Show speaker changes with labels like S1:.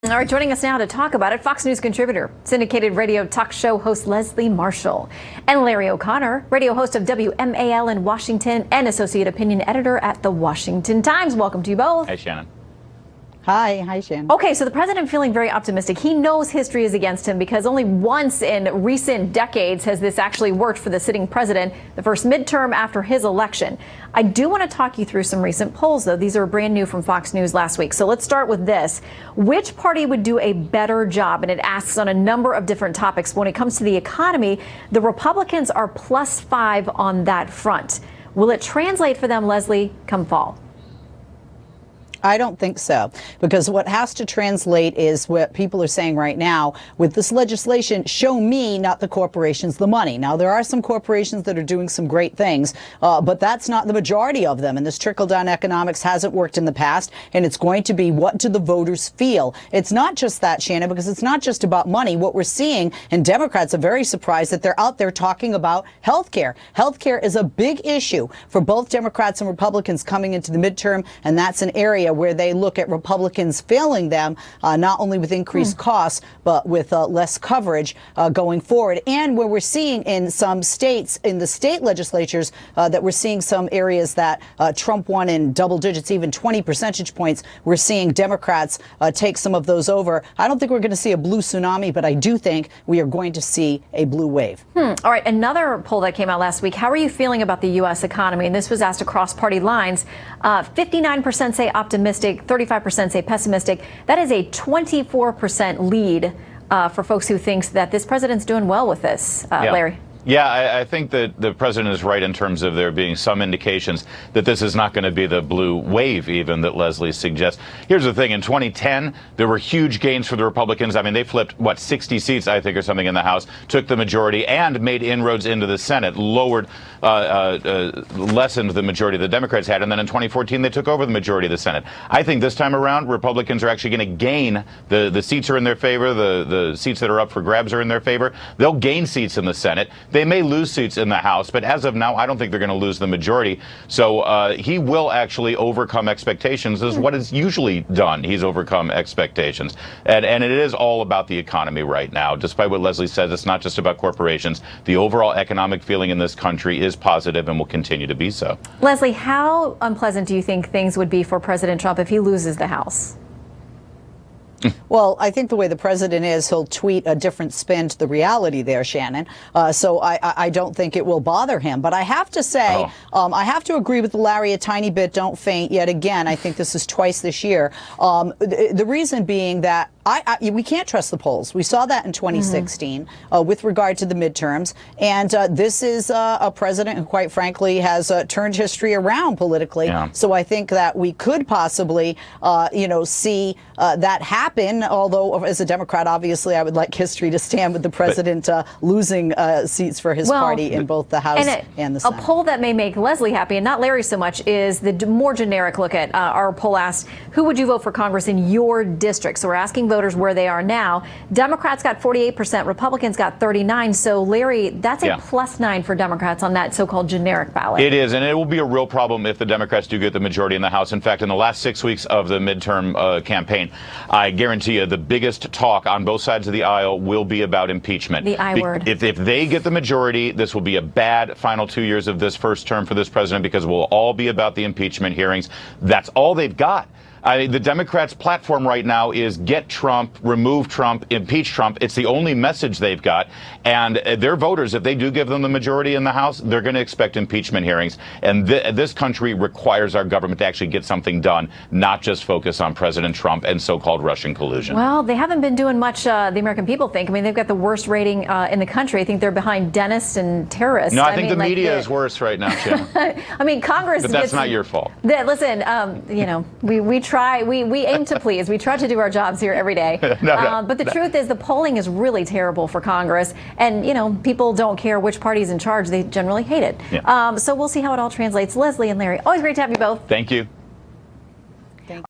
S1: All right, joining us now to talk about it, Fox News contributor, syndicated radio talk show host Leslie Marshall, and Larry O'Connor, radio host of WMAL in Washington and associate opinion editor at The Washington Times. Welcome to you both.
S2: Hey, Shannon.
S3: Hi, Shannon.
S1: Okay, so the president feeling very optimistic. He knows history is against him because only once in recent decades has this actually worked for the sitting president, the first midterm after his election. I do want to talk you through some recent polls, though. These are brand new from Fox News last week. So let's start with this. Which party would do a better job? And it asks on a number of different topics. When it comes to the economy, the Republicans are +5 on that front. Will it translate for them, Leslie, come fall?
S3: I don't think so, because what has to translate is what people are saying right now with this legislation: show me, not the corporations, the money. Now, there are some corporations that are doing some great things, but that's not the majority of them. And this trickle-down economics hasn't worked in the past, and it's going to be, what do the voters feel? It's not just that, Shannon, because it's not just about money. What we're seeing, and Democrats are very surprised that they're out there talking about health care. Health care is a big issue for both Democrats and Republicans coming into the midterm, and that's an area where they look at Republicans failing them, not only with increased costs, but with less coverage going forward. And where we're seeing in some states, in the state legislatures, that we're seeing some areas that Trump won in double digits, even 20 percentage points, we're seeing Democrats take some of those over. I don't think we're going to see a blue tsunami, but I do think we are going to see a blue wave.
S1: All right, another poll that came out last week. How are you feeling about the U.S. economy? And this was asked across party lines. 59% say optimistic, 35% say pessimistic. That is a 24% lead for folks who thinks that this president's doing well with this. Larry?
S2: Yeah, I think that the president is right in terms of there being some indications that this is not going to be the blue wave even that Leslie suggests. Here's the thing. In 2010, there were huge gains for the Republicans. I mean, they flipped, 60 seats, I think, or something in the House, took the majority, and made inroads into the Senate, lessened the majority the Democrats had. And then in 2014, they took over the majority of the Senate. I think this time around, Republicans are actually going to gain. The seats are in their favor. The seats that are up for grabs are in their favor. They'll gain seats in the Senate. They may lose seats in the House, but as of now, I don't think they're going to lose the majority. So he will actually overcome expectations, is what is usually done. He's overcome expectations. And it is all about the economy right now. Despite what Leslie says, it's not just about corporations. The overall economic feeling in this country is positive and will continue to be so.
S1: Leslie, how unpleasant do you think things would be for President Trump if he loses the House?
S3: Well, I think the way the president is, he'll tweet a different spin to the reality there, Shannon. So I don't think it will bother him. But I have to say, I have to agree with Larry a tiny bit. Don't faint yet again. I think this is twice this year. The reason being that we can't trust the polls. We saw that in 2016 with regard to the midterms. And this is a president who, quite frankly, has turned history around politically. Yeah. So I think that we could possibly, see that happen. Although, as a Democrat, obviously, I would like history to stand with the president losing seats for his party in both the House and the Senate.
S1: A poll that may make Leslie happy, and not Larry so much, is the more generic look at our poll asked, who would you vote for Congress in your district? So we're asking voters where they are now. Democrats got 48%, Republicans got 39%. So, Larry, that's a +9 for Democrats on that so-called generic ballot.
S2: It is, and it will be a real problem if the Democrats do get the majority in the House. In fact, in the last 6 weeks of the midterm campaign, I guarantee you the biggest talk on both sides of the aisle will be about impeachment.
S1: The I word.
S2: If they get the majority, this will be a bad final 2 years of this first term for this president, because it will all be about the impeachment hearings. That's all they've got. The Democrats' platform right now is get Trump, remove Trump, impeach Trump. It's the only message they've got. And their voters, if they do give them the majority in the House, they're going to expect impeachment hearings. And this country requires our government to actually get something done, not just focus on President Trump and so-called Russian collusion.
S1: Well, they haven't been doing much, the American people think. I mean, they've got the worst rating in the country. I think they're behind dentists and terrorists.
S2: No, I think the media is worse right now, Jim.
S1: I mean, Congress.
S2: But that's not your fault.
S1: Listen, we try. We aim to please. We try to do our jobs here every day. But the truth is the polling is really terrible for Congress. And, people don't care which party is in charge. They generally hate it. So we'll see how it all translates. Leslie and Larry, always great to have you both.
S2: Thank you.